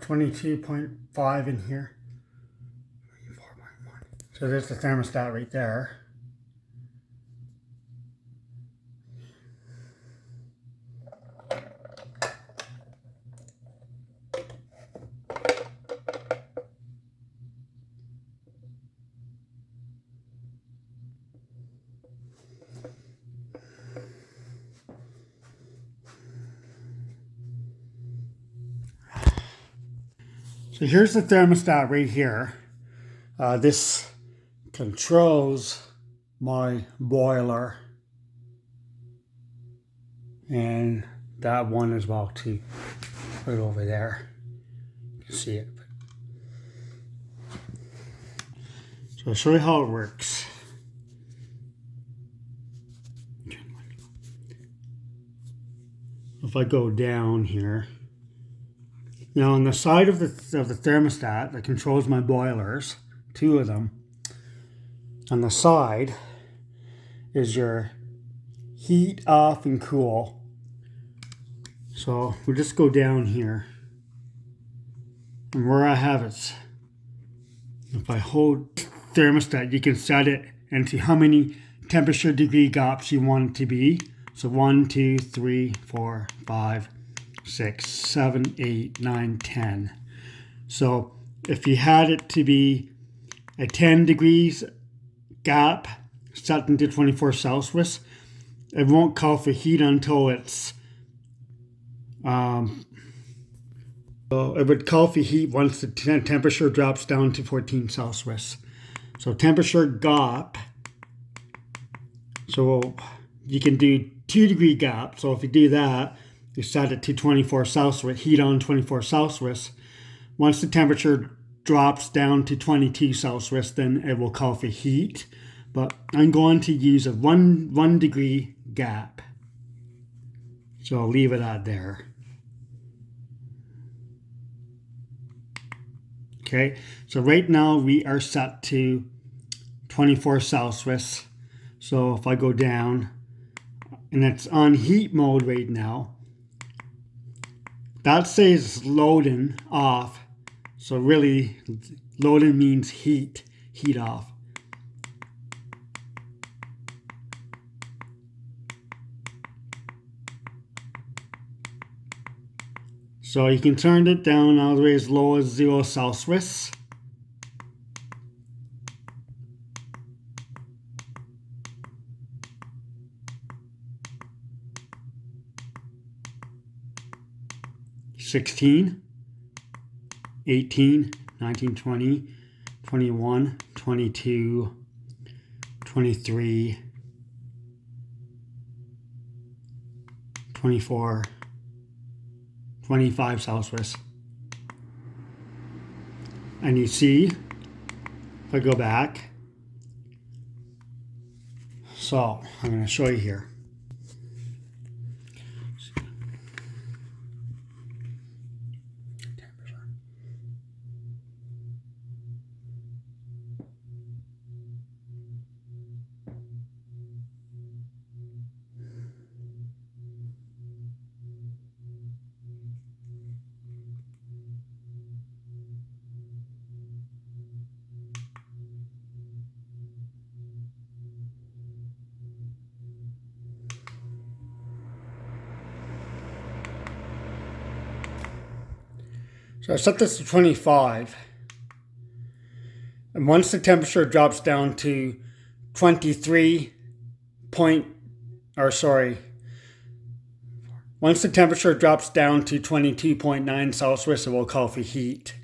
22.5 in here. So there's the thermostat right there. So here's the thermostat right here. This controls my boiler and that one as well too, right over there. You can see it. So I'll show you how it works. If I go down here, now on the side of the thermostat that controls my boilers, two of them, on the side is your heat, off, and cool. So we'll just go down here, and where I have it, if I hold thermostat, you can set it into how many temperature degree gaps you want it to be. So 1, 2, 3, 4, 5, 6, 7, 8, 9, 10. So if you had it to be a 10 degrees gap set into 24 Celsius, it won't call for heat until it's so it would call for heat once the temperature drops down to 14 Celsius. So temperature gap, so you can do 2 degree gap. So if you do that, you set it to 24 Celsius, heat on 24 Celsius. Once the temperature drops down to 22 Celsius, then it will call for heat. But I'm going to use a one degree gap. So I'll leave it at there. Okay, so right now we are set to 24 Celsius. So if I go down, and it's on heat mode right now, that says loading off. So really, loading means heat off. So you can turn it down all the way as low as 0 Celsius. $16, $18, $19, $20, $21, $22, $23, $24, $25 Celsius. And you see, if I go back, so I'm going to show you here. So I set this to 25, and once the temperature drops down to 23 once the temperature drops down to 22.9 Celsius, it will call for heat.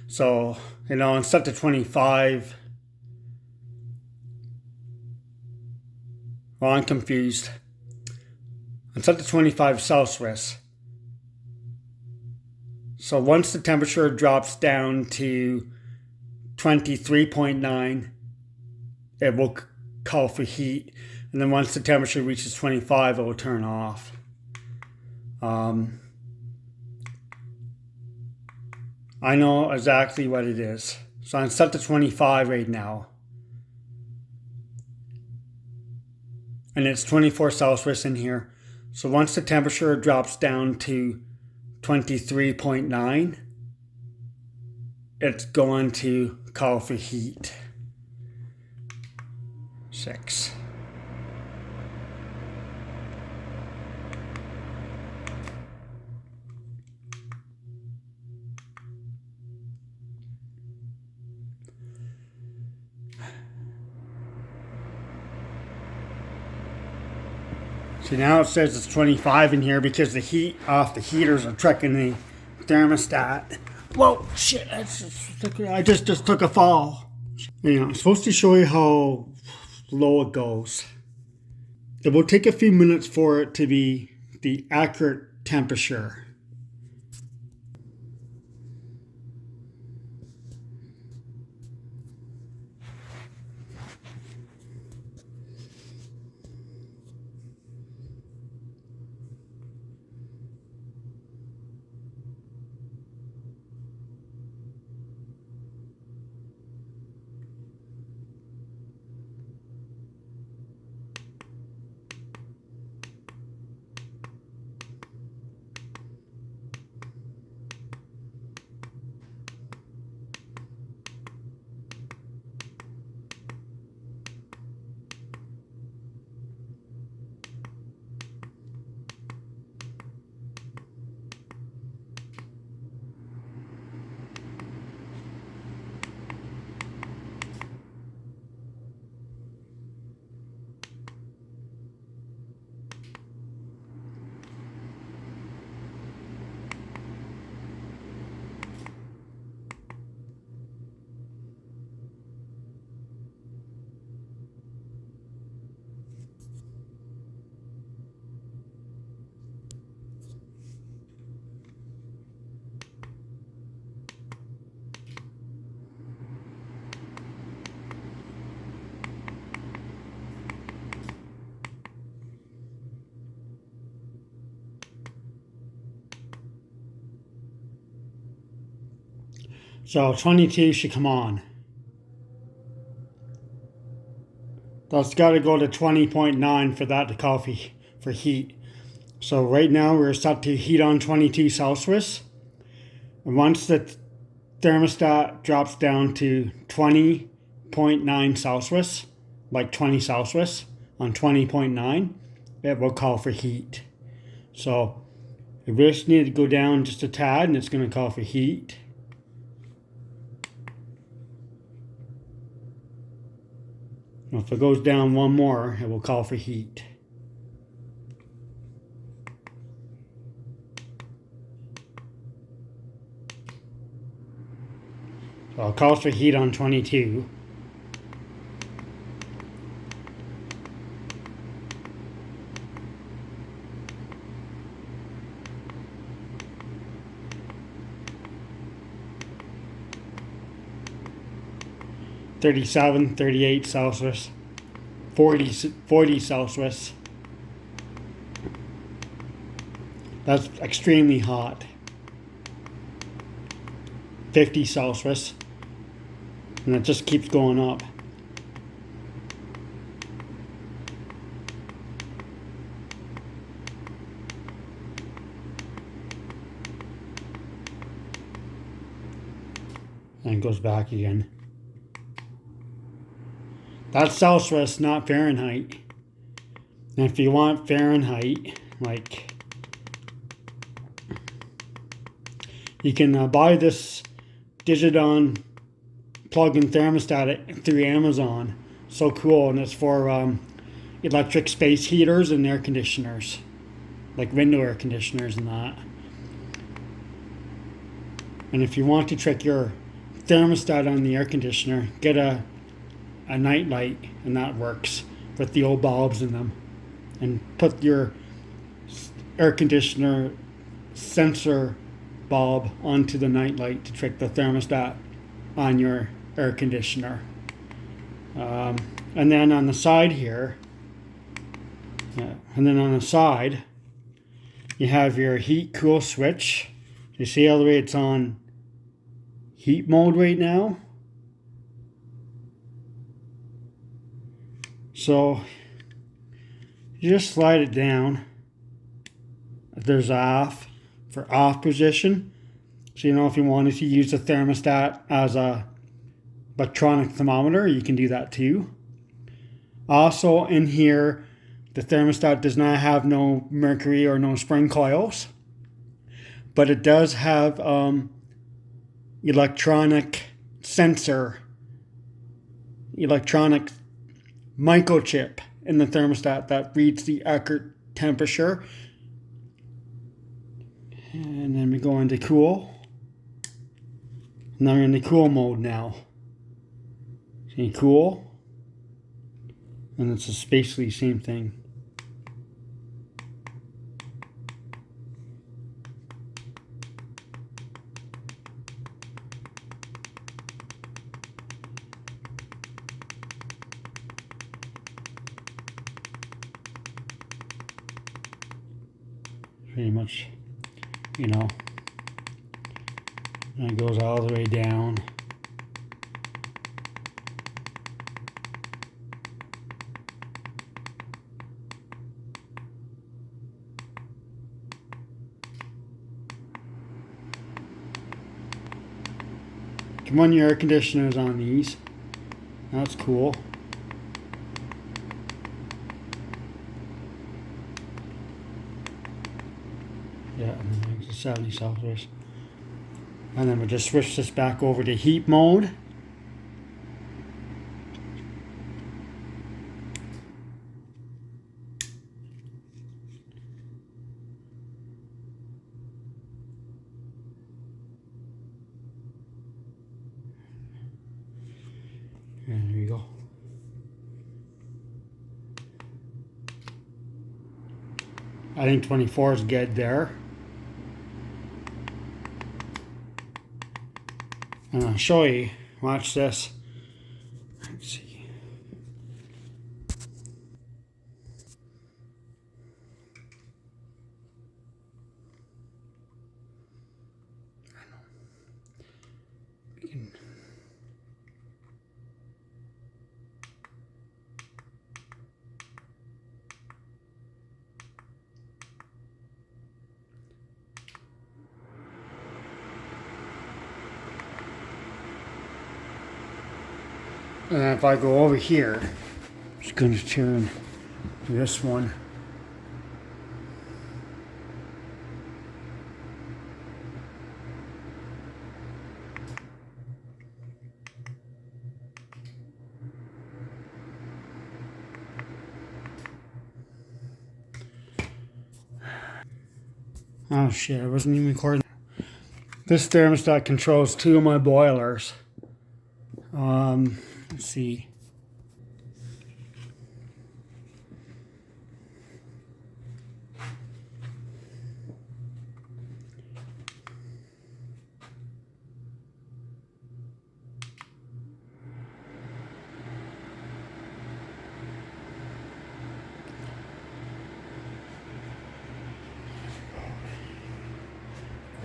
So, and set to 25. Well, I'm confused. I'm set to 25 Celsius. So once the temperature drops down to 23.9, it will call for heat. And then once the temperature reaches 25, it will turn off. I know exactly what it is. So I'm set to 25 right now. And it's 24 Celsius in here. So once the temperature drops down to 23.9, it's going to call for heat. 6. So now it says it's 25 in here because the heat off the heaters are tricking the thermostat. Whoa, shit, I just took a fall. You know, I'm supposed to show you how low it goes. It will take a few minutes for it to be the accurate temperature. So 22 should come on. That's got to go to 20.9 for that to call for heat. So right now we're set to heat on 22 Celsius. And once the thermostat drops down to 20.9 Celsius, like 20 Celsius on 20.9, it will call for heat. So we just need to go down just a tad and it's going to call for heat. If it goes down one more, it will call for heat. So it calls for heat on 22. (37, 38 Celsius, 40 Celsius. That's extremely hot. 50 Celsius. And it just keeps going up. And it goes back again. That's Celsius, not Fahrenheit. And if you want Fahrenheit, like, you can buy this DIGITEN plug-in thermostat through Amazon. So cool, and it's for electric space heaters and air conditioners, like window air conditioners and that. And if you want to trick your thermostat on the air conditioner, get a night light, and that works with the old bulbs in them, and put your air conditioner sensor bulb onto the night light to trick the thermostat on your air conditioner. And then on the side here, you have your heat cool switch. You see how the way it's on heat mode right now? So you just slide it down. There's off for off position. So, you know, if you wanted to use the thermostat as a electronic thermometer, you can do that too. Also in here, the thermostat does not have no mercury or no spring coils, but it does have electronic sensor, electronic microchip in the thermostat that reads the accurate temperature. And then we go into cool. Now we're in the cool mode now. See, cool. And it's just basically the same thing. Pretty much, you know, and it goes all the way down. Come on, your air conditioners on these. That's cool. Yeah, and then it's 70 Celsius. And then we'll just switch this back over to heat mode. And there you go. I think 24 is good there. And I'll show you. Watch this. Let's see. And then if I go over here, I'm just going to turn this one. Oh shit, I wasn't even recording. This thermostat controls 2 of my boilers. Let's see.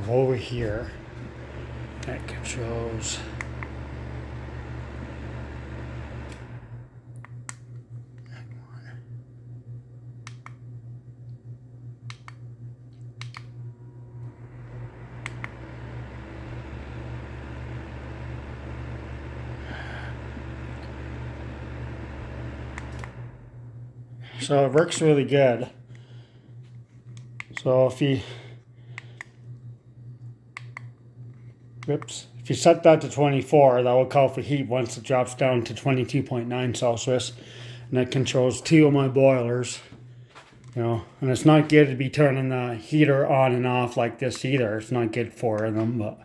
Over here, that controls that one. So it works really good. So if you if you set that to 24, that will call for heat once it drops down to 22.9 Celsius. And that controls 2 of my boilers. You know, and it's not good to be turning the heater on and off like this either. It's not good for them, but.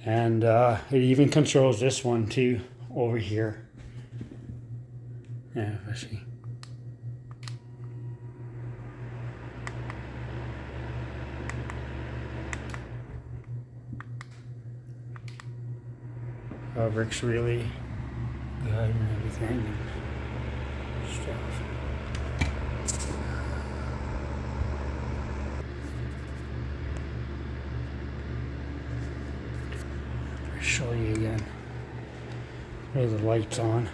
And it even controls this one too, over here. Yeah, I see. Works really good and everything and stuff. I'll show you again. There's the lights on.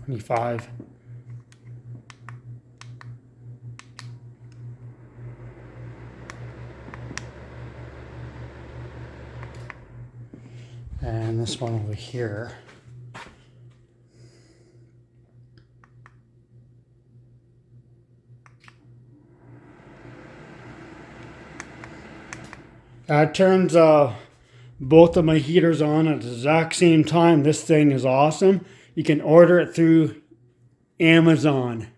25. And this one over here. That turns both of my heaters on at the exact same time. This thing is awesome. You can order it through Amazon.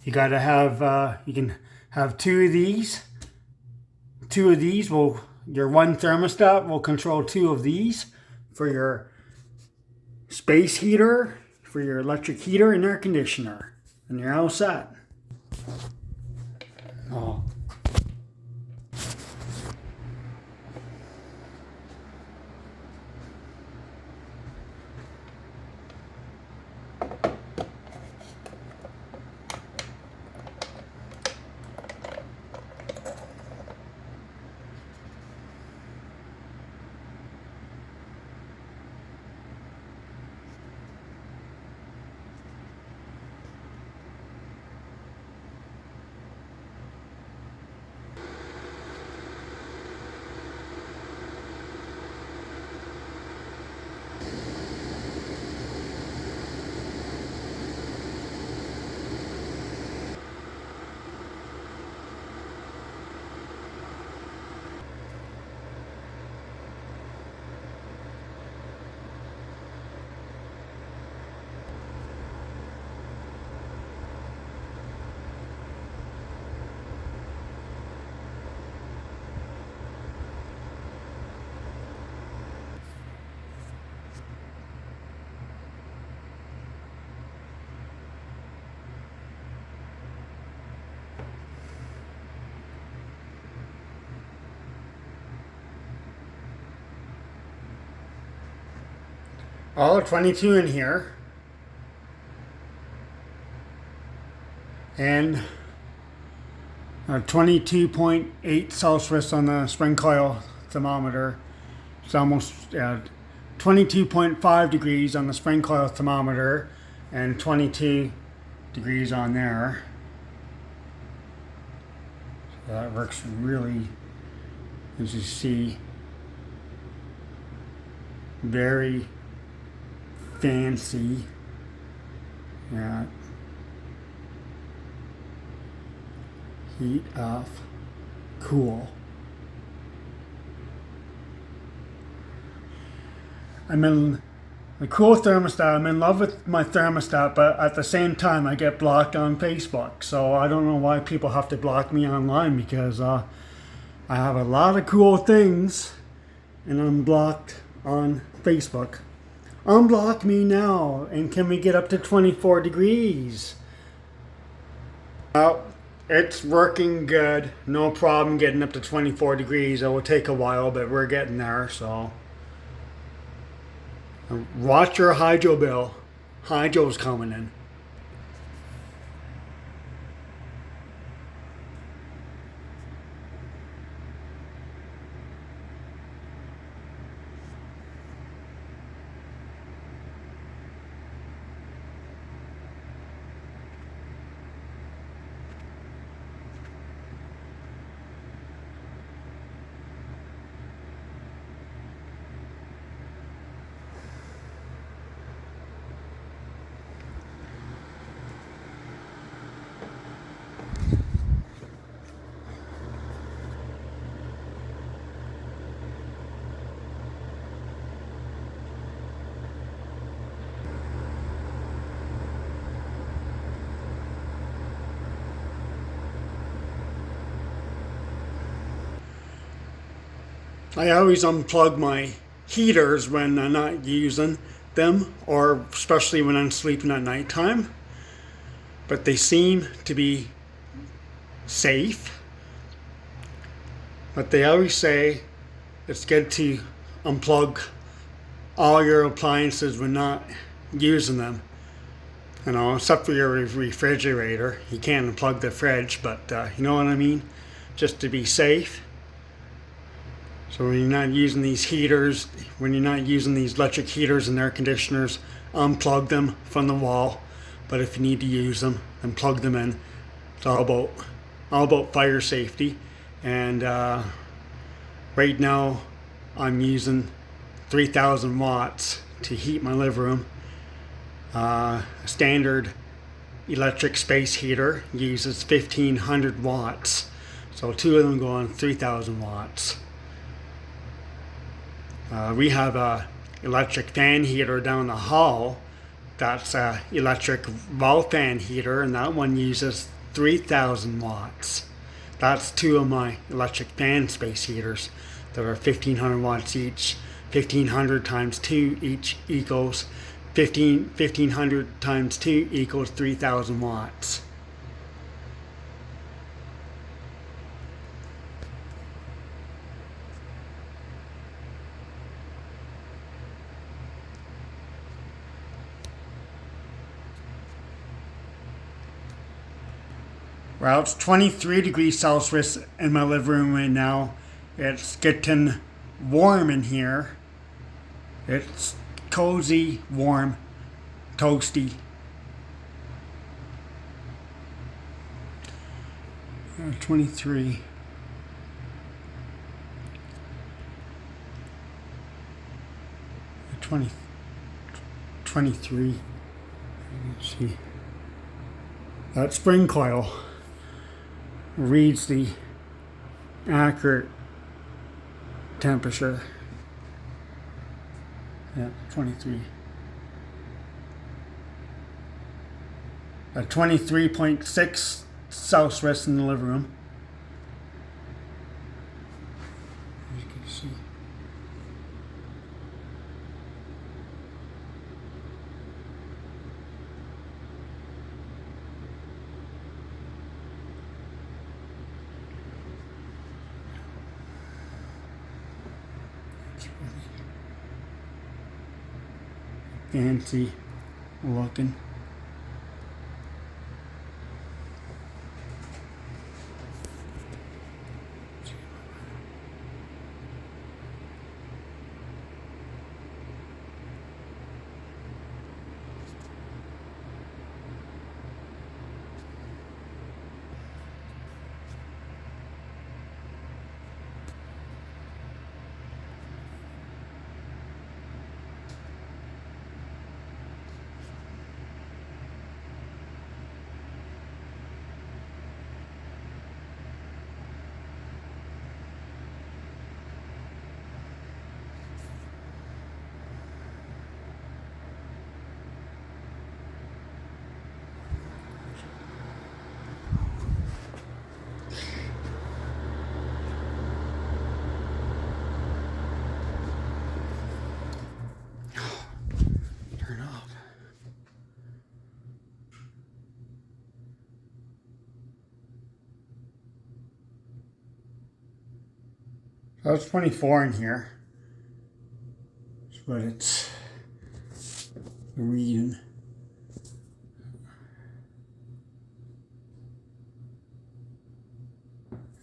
You gotta have, you can have two of these. Two of these will, your one thermostat will control two of these for your space heater, for your electric heater and air conditioner. And you're all set. Oh. All 22 in here. And 22.8 Celsius on the spring coil thermometer. It's almost 22.5 degrees on the spring coil thermometer and 22 degrees on there. So that works really, as you see, very fancy. Yeah. Heat off, cool. I'm in the cool thermostat. I'm in love with my thermostat, but at the same time I get blocked on Facebook. So I don't know why people have to block me online, because I have a lot of cool things and I'm blocked on Facebook. Unblock me now, and can we get up to 24 degrees? It's working good. No problem getting up to 24 degrees. It will take a while, but we're getting there, so. Watch your hydro bill. Hydro's coming in. I always unplug my heaters when I'm not using them, or especially when I'm sleeping at nighttime. But they seem to be safe. But they always say it's good to unplug all your appliances when not using them. Except for your refrigerator. You can't unplug the fridge, but you know what I mean? just to be safe. So when you're not using these heaters, when you're not using these electric heaters and air conditioners, unplug them from the wall. But if you need to use them, then plug them in. It's all about fire safety. And right now I'm using 3,000 watts to heat my living room. A standard electric space heater uses 1,500 watts. So two of them go on 3,000 watts. We have a electric fan heater down the hall. That's a electric wall fan heater, and that one uses 3,000 watts. That's two of my electric fan space heaters that are 1,500 watts each. 1,500 times 2 each equals 1,500 times 2 equals 3,000 watts. Well, it's 23 degrees Celsius in my living room right now. It's getting warm in here. It's cozy, warm, toasty. 23. Uh, 23. Let's see. That spring coil reads the accurate temperature. Yeah, 23. At 23.6 Celsius in the living room. As you can see. Fancy looking. Turn off. So it's 24 in here. That's what it's reading.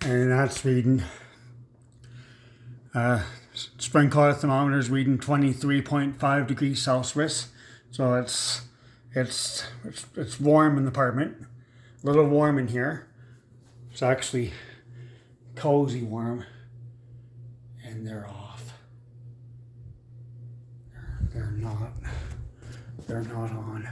And that's reading. Spring coil thermometer is reading 23.5 degrees Celsius. So it's warm in the apartment. A little warm in here. It's actually cozy warm. And they're off. They're not on.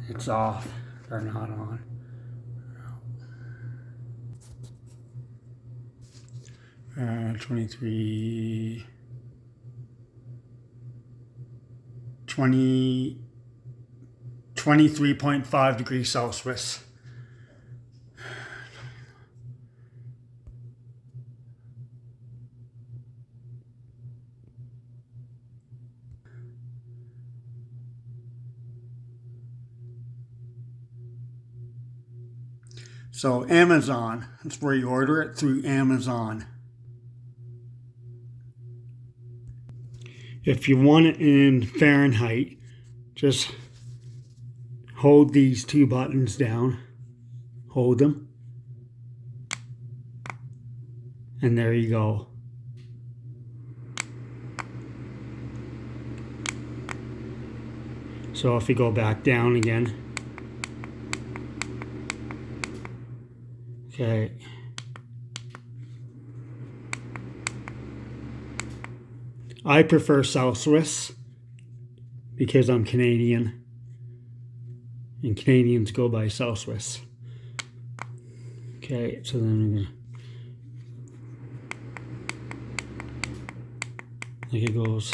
It's off. They're not on. 23, 23.5 degrees Celsius. So Amazon, that's where you order it, through Amazon. If you want it in Fahrenheit, just hold these two buttons down, hold them, and there you go. So if you go back down again, okay. I prefer Celsius because I'm Canadian, and Canadians go by Celsius. Okay, so then I'm gonna, like it goes.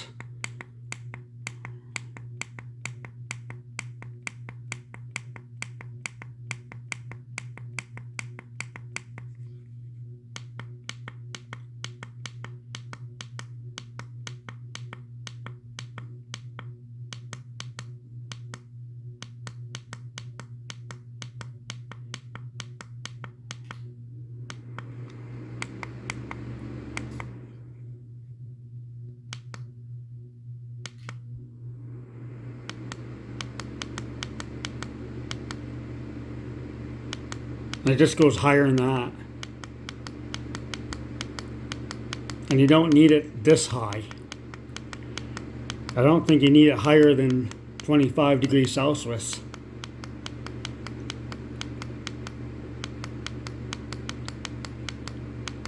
And it just goes higher than that. And you don't need it this high. I don't think you need it higher than 25 degrees Celsius.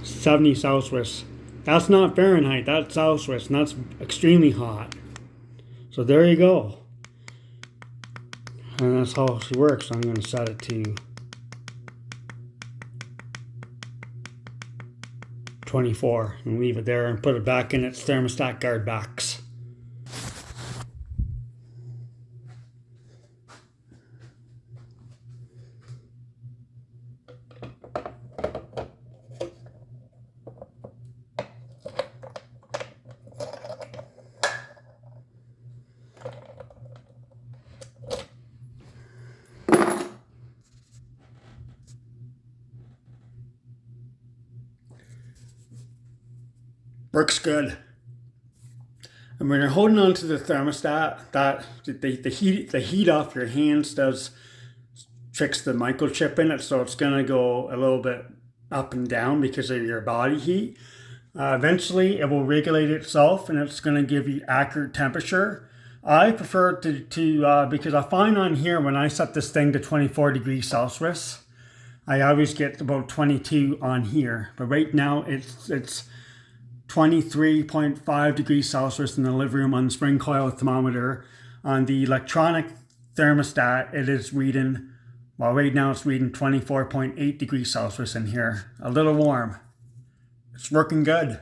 $70 Celsius. That's not Fahrenheit, that's Celsius, and that's extremely hot. So there you go. And that's how she works. I'm going to set it to 24 and leave it there and put it back in its thermostat guard box. Works good. And when you're holding on to the thermostat, that the heat off your hands tricks the microchip in it, so it's gonna go a little bit up and down because of your body heat. Eventually, it will regulate itself, and it's gonna give you accurate temperature. I prefer to because I find on here when I set this thing to 24 degrees Celsius, I always get about 22 on here. But right now, it's 23.5 degrees Celsius in the living room on the spring coil thermometer. On the electronic thermostat, it is reading, well, right now it's reading 24.8 degrees Celsius in here. A little warm. It's working good.